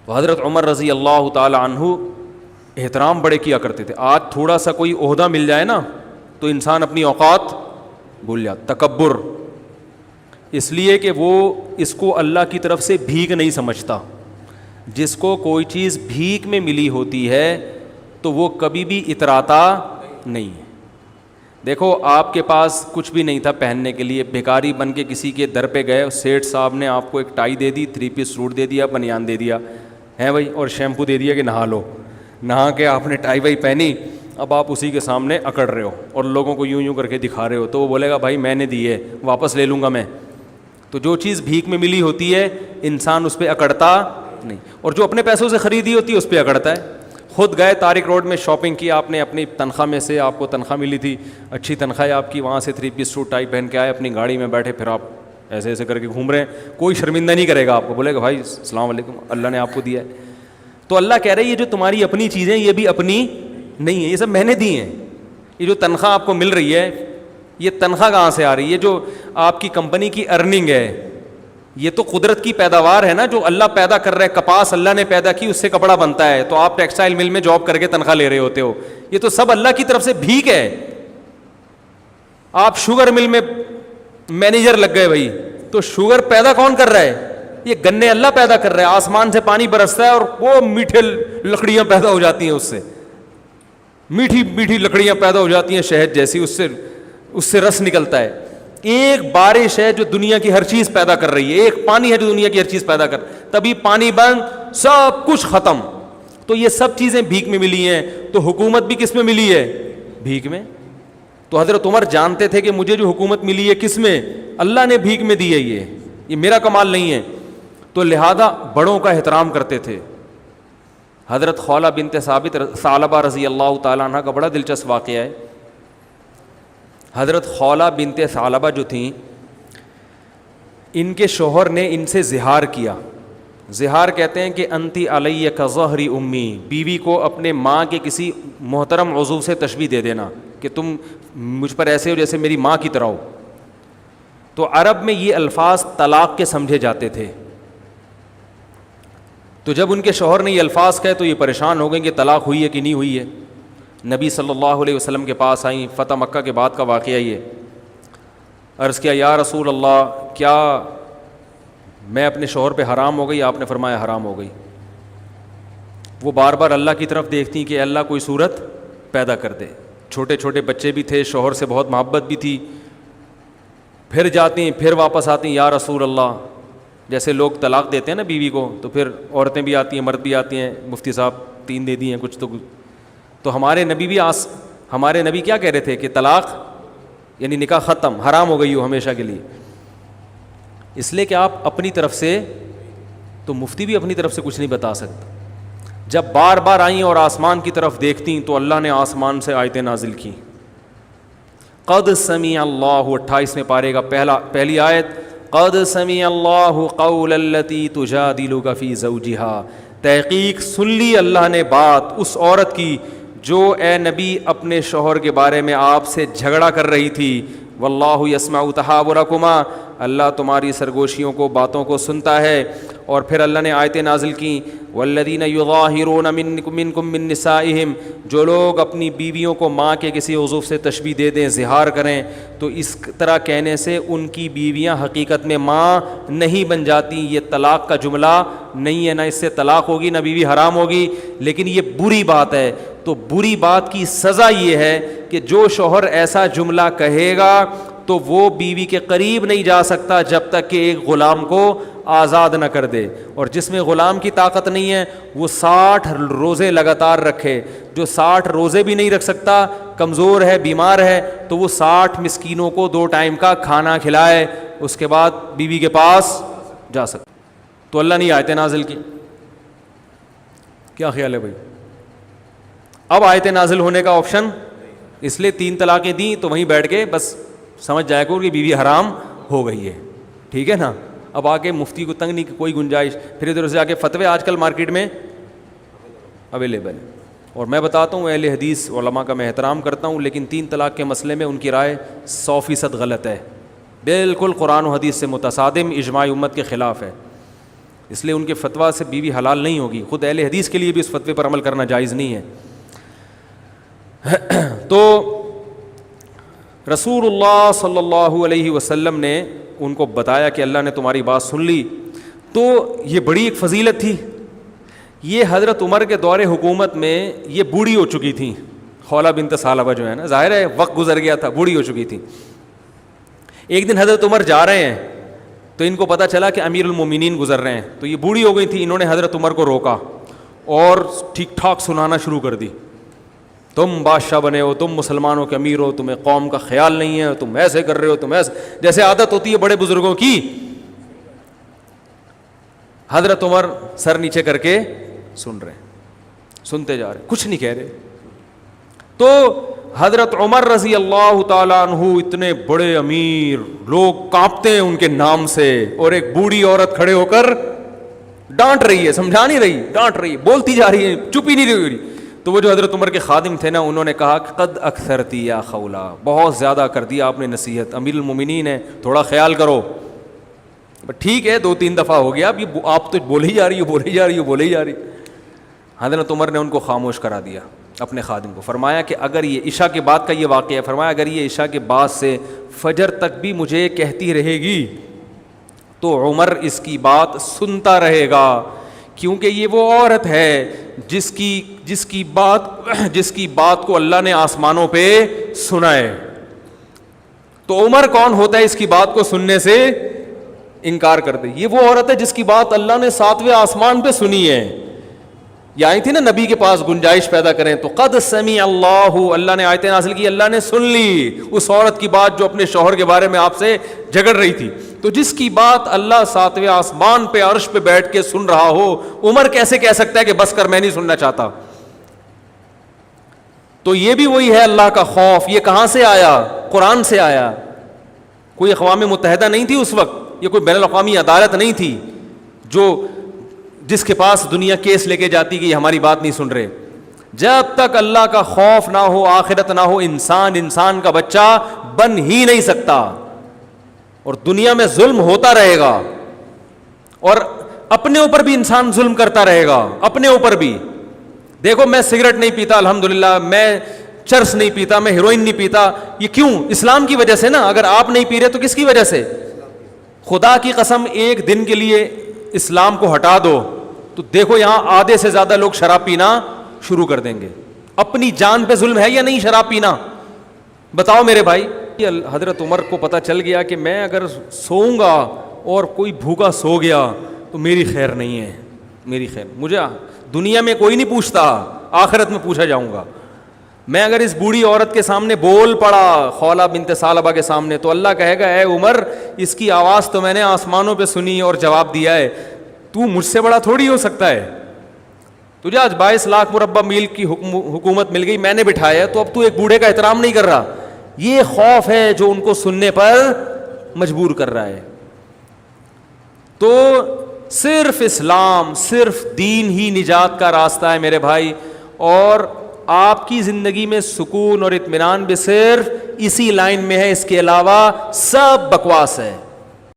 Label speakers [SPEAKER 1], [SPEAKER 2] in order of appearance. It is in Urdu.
[SPEAKER 1] تو حضرت عمر رضی اللہ تعالی عنہ احترام بڑے کیا کرتے تھے. آج تھوڑا سا کوئی عہدہ مل جائے نا تو انسان اپنی اوقات بھول جاتا. تکبر اس لیے کہ وہ اس کو اللہ کی طرف سے بھیک نہیں سمجھتا. جس کو کوئی چیز بھیک میں ملی ہوتی ہے تو وہ کبھی بھی اتراتا نہیں ہے. دیکھو آپ کے پاس کچھ بھی نہیں تھا پہننے کے لیے, بھکاری بن کے کسی کے در پہ گئے, سیٹھ صاحب نے آپ کو ایک ٹائی دے دی, 3 پیس سوٹ دے دیا, بنیان دے دیا ہے بھائی, اور شیمپو دے دیا کہ نہا لو. نہا کے آپ نے ٹائی وائی پہنی, اب آپ اسی کے سامنے اکڑ رہے ہو اور لوگوں کو یوں کر کے دکھا رہے ہو, تو وہ بولے گا بھائی میں نے دی ہے, واپس لے لوں گا میں. تو جو چیز بھیک میں ملی ہوتی ہے انسان اس پہ اکڑتا نہیں, اور جو اپنے پیسوں سے خریدی ہوتی ہے اس پہ اکڑتا ہے. خود گئے طارق روڈ میں شاپنگ کی آپ نے, اپنی تنخواہ میں سے, آپ کو تنخواہ ملی تھی, اچھی تنخواہ ہے آپ کی, وہاں سے 3 پیس سوٹ ٹائی پہن کے آئے, اپنی گاڑی میں بیٹھے, پھر آپ ایسے ایسے کر کے گھوم رہے ہیں. کوئی شرمندہ نہیں کرے گا آپ کو, بولے گا بھائی السلام علیکم, اللہ نے آپ کو دیا ہے. تو اللہ کہہ رہے ہیں یہ جو تمہاری اپنی چیزیں یہ بھی اپنی نہیں ہیں, یہ سب میں نے دی ہیں. یہ جو تنخواہ آپ کو مل رہی ہے یہ تنخواہ کہاں سے آ رہی ہے؟ جو آپ کی کمپنی کی ارننگ ہے یہ تو قدرت کی پیداوار ہے نا, جو اللہ پیدا کر رہا ہے. کپاس اللہ نے پیدا کی, اس سے کپڑا بنتا ہے, تو آپ ٹیکسٹائل مل میں جاب کر کے تنخواہ لے رہے ہوتے ہو. یہ تو سب اللہ کی طرف سے بھیک ہے. آپ شوگر مل میں مینیجر لگ گئے بھائی, تو شوگر پیدا کون کر رہا ہے؟ یہ گنے اللہ پیدا کر رہا ہے. آسمان سے پانی برستا ہے اور وہ میٹھے لکڑیاں پیدا ہو جاتی ہیں, اس سے میٹھی میٹھی لکڑیاں پیدا ہو جاتی ہیں شہد جیسی, اس سے رس نکلتا ہے. ایک بارش ہے جو دنیا کی ہر چیز پیدا کر رہی ہے, ایک پانی ہے جو دنیا کی ہر چیز پیدا کر, تبھی پانی بند, سب کچھ ختم. تو یہ سب چیزیں بھیک میں ملی ہیں. تو حکومت بھی کس میں ملی ہے؟ بھیک میں. تو حضرت عمر جانتے تھے کہ مجھے جو حکومت ملی ہے کس میں؟ اللہ نے بھیک میں دی ہے, یہ میرا کمال نہیں ہے. تو لہذا بڑوں کا احترام کرتے تھے. حضرت خولہ بنت ثعلبہ رضی اللہ تعالیٰ عنہ کا بڑا دلچسپ واقعہ ہے. حضرت خولہ بنت ثعلبہ جو تھیں, ان کے شوہر نے ان سے زہار کیا. زہار کہتے ہیں کہ انتی علیہ کظہر امی, بیوی کو اپنے ماں کے کسی محترم عضو سے تشبیہ دے دینا کہ تم مجھ پر ایسے ہو جیسے میری ماں کی طرح ہو. تو عرب میں یہ الفاظ طلاق کے سمجھے جاتے تھے. تو جب ان کے شوہر نے یہ الفاظ کہے تو یہ پریشان ہو گئے کہ طلاق ہوئی ہے کہ نہیں ہوئی ہے. نبی صلی اللہ علیہ وسلم کے پاس آئیں, فتح مکہ کے بعد کا واقعہ یہ. عرض کیا یا رسول اللہ, کیا میں اپنے شوہر پہ حرام ہو گئی؟ آپ نے فرمایا حرام ہو گئی. وہ بار بار اللہ کی طرف دیکھتی کہ اللہ کوئی صورت پیدا کر دے. چھوٹے چھوٹے بچے بھی تھے, شوہر سے بہت محبت بھی تھی. پھر جاتی ہیں, پھر واپس آتی ہیں, یا رسول اللہ. جیسے لوگ طلاق دیتے ہیں نا بیوی کو, تو پھر عورتیں بھی آتی ہیں, مرد بھی آتی ہیں, مفتی صاحب 3 دے دی ہیں کچھ. تو ہمارے نبی کیا کہہ رہے تھے کہ طلاق یعنی نکاح ختم, حرام ہو گئی ہو ہمیشہ کے لیے. اس لیے کہ آپ اپنی طرف سے, تو مفتی بھی اپنی طرف سے کچھ نہیں بتا سکتا. جب بار بار آئیں اور آسمان کی طرف دیکھتیں تو اللہ نے آسمان سے آیتیں نازل کی. قد سمع اللہ, 28ویں پارے کا پہلی آیت, قد سمع اللہ قول التی تجادلک فی زوجہا, تحقیق سن لی اللہ نے بات اس عورت کی جو اے نبی اپنے شوہر کے بارے میں آپ سے جھگڑا کر رہی تھی. واللہ یسمع تحاورکما, اللہ تمہاری سرگوشیوں کو, باتوں کو سنتا ہے. اور پھر اللہ نے آیتیں نازل کی, والذین یظاہرون منکم من نسائہم, جو لوگ اپنی بیویوں کو ماں کے کسی عضو سے تشبیہ دے دیں, زہار کریں, تو اس طرح کہنے سے ان کی بیویاں حقیقت میں ماں نہیں بن جاتی. یہ طلاق کا جملہ نہیں ہے, نہ اس سے طلاق ہوگی نہ بیوی حرام ہوگی, لیکن یہ بری بات ہے. تو بری بات کی سزا یہ ہے کہ جو شوہر ایسا جملہ کہے گا تو وہ بیوی کے قریب نہیں جا سکتا جب تک کہ ایک غلام کو آزاد نہ کر دے. اور جس میں غلام کی طاقت نہیں ہے وہ 60 روزے لگاتار رکھے. جو 60 روزے بھی نہیں رکھ سکتا, کمزور ہے, بیمار ہے, تو وہ 60 مسکینوں کو 2 ٹائم کا کھانا کھلائے, اس کے بعد بیوی کے پاس جا سکتا. تو اللہ نے آیتیں نازل کی. کیا خیال ہے بھائی؟ اب آیتیں نازل ہونے کا آپشن, اس لیے 3 طلاقیں دیں تو وہیں بیٹھ کے بس سمجھ جائے گا کہ بیوی حرام ہو گئی ہے. ٹھیک ہے نا؟ اب آگے مفتی کو تنگ نہیں کہ کوئی گنجائش, پھر ادھر سے آگے فتوے آج کل مارکیٹ میں اویلیبل ہے. اور میں بتاتا ہوں اہل حدیث علماء کا میں احترام کرتا ہوں, لیکن 3 طلاق کے مسئلے میں ان کی رائے 100% غلط ہے, بالکل قرآن و حدیث سے متصادم, اجماع امت کے خلاف ہے. اس لیے ان کے فتویٰ سے بیوی حلال نہیں ہوگی. خود اہل حدیث کے لیے بھی اس فتوے پر عمل کرنا جائز نہیں ہے. تو رسول اللہ صلی اللہ علیہ وسلم نے ان کو بتایا کہ اللہ نے تمہاری بات سن لی. تو یہ بڑی ایک فضیلت تھی. یہ حضرت عمر کے دور حکومت میں یہ بوڑھی ہو چکی تھیں, خولہ بنت ثعلبہ جو ہے نا, ظاہر ہے وقت گزر گیا تھا, بوڑھی ہو چکی تھیں. ایک دن حضرت عمر جا رہے ہیں تو ان کو پتہ چلا کہ امیر المومنین گزر رہے ہیں, تو یہ بوڑھی ہو گئی تھی. انہوں نے حضرت عمر کو روکا اور ٹھیک ٹھاک سنانا شروع کر دی. تم بادشاہ بنے ہو, تم مسلمانوں کے امیر ہو, تمہیں قوم کا خیال نہیں ہے, تم ایسے کر رہے ہو, تم ایسے, جیسے عادت ہوتی ہے بڑے بزرگوں کی. حضرت عمر سر نیچے کر کے سن رہے ہیں, سنتے جا رہے ہیں, کچھ نہیں کہہ رہے. تو حضرت عمر رضی اللہ تعالیٰ عنہ اتنے بڑے امیر, لوگ کانپتے ہیں ان کے نام سے, اور ایک بوڑھی عورت کھڑے ہو کر ڈانٹ رہی ہے, سمجھا نہیں رہی, ڈانٹ رہی ہے, بولتی جا رہی ہے, چپ ہی نہیں رہی. تو وہ جو حضرت عمر کے خادم تھے نا, انہوں نے کہا قد اکثرتی یا خولا, بہت زیادہ کر دیا آپ نے نصیحت, امیر المومنین ہے, تھوڑا خیال کرو. ٹھیک ہے 2-3 دفعہ ہو گیا, اب یہ آپ تو بولے ہی جا رہی ہو, بولے ہی جا رہی ہو, بولے ہی جا رہی. حضرت عمر نے ان کو خاموش کرا دیا, اپنے خادم کو. فرمایا کہ اگر یہ عشاء کے بعد کا یہ واقعہ ہے, فرمایا اگر یہ عشاء کے بعد سے فجر تک بھی مجھے کہتی رہے گی تو عمر اس کی بات سنتا رہے گا, کیونکہ یہ وہ عورت ہے جس کی بات کو اللہ نے آسمانوں پہ سنا ہے. تو عمر کون ہوتا ہے اس کی بات کو سننے سے انکار کر دے؟ یہ وہ عورت ہے جس کی بات اللہ نے 7ویں آسمان پہ سنی ہے. یہ آئی تھی نا نبی کے پاس گنجائش پیدا کریں, تو قد سمع اللہ نے آیتیں نازل کی, اللہ نے سن لی اس عورت کی بات جو اپنے شوہر کے بارے میں آپ سے جھگڑ رہی تھی. تو جس کی بات اللہ 7ویں آسمان پہ عرش پہ بیٹھ کے سن رہا ہو, عمر کیسے کہہ سکتا ہے کہ بس کر میں نہیں سننا چاہتا؟ تو یہ بھی وہی ہے اللہ کا خوف. یہ کہاں سے آیا؟ قرآن سے آیا. کوئی اقوام متحدہ نہیں تھی اس وقت, یہ کوئی بین الاقوامی عدالت نہیں تھی جس کے پاس دنیا کیس لے کے جاتی کہ یہ ہماری بات نہیں سن رہے. جب تک اللہ کا خوف نہ ہو, آخرت نہ ہو, انسان کا بچہ بن ہی نہیں سکتا. اور دنیا میں ظلم ہوتا رہے گا, اور اپنے اوپر بھی انسان ظلم کرتا رہے گا, اپنے اوپر بھی. دیکھو میں سگریٹ نہیں پیتا الحمدللہ, میں چرس نہیں پیتا, میں ہیروئن نہیں پیتا. یہ کیوں؟ اسلام کی وجہ سے نا. اگر آپ نہیں پی رہے تو کس کی وجہ سے؟ خدا کی قسم ایک دن کے لیے اسلام کو ہٹا دو تو دیکھو یہاں آدھے سے زیادہ لوگ شراب پینا شروع کر دیں گے. اپنی جان پہ ظلم ہے یا نہیں شراب پینا؟ بتاؤ میرے بھائی. حضرت عمر کو پتہ چل گیا کہ میں اگر سوؤں گا اور کوئی بھوکا سو گیا تو میری خیر نہیں ہے, میری خیر, مجھے دنیا میں کوئی نہیں پوچھتا, آخرت میں پوچھا جاؤں گا. میں اگر اس بوڑھی عورت کے سامنے بول پڑا, خولہ بنت ثعلبہ کے سامنے, تو اللہ کہے گا اے عمر اس کی آواز تو میں نے آسمانوں پہ سنی اور جواب دیا ہے, تو مجھ سے بڑا تھوڑی ہو سکتا ہے. تجھے آج 22 لاکھ مربع میل کی حکومت مل گئی, میں نے بٹھایا, تو اب تو ایک بوڑھے کا احترام نہیں کر رہا. یہ خوف ہے جو ان کو سننے پر مجبور کر رہا ہے. تو صرف اسلام, صرف دین ہی نجات کا راستہ ہے میرے بھائی. اور آپ کی زندگی میں سکون اور اطمینان بھی صرف اسی لائن میں ہے, اس کے علاوہ سب بکواس ہے.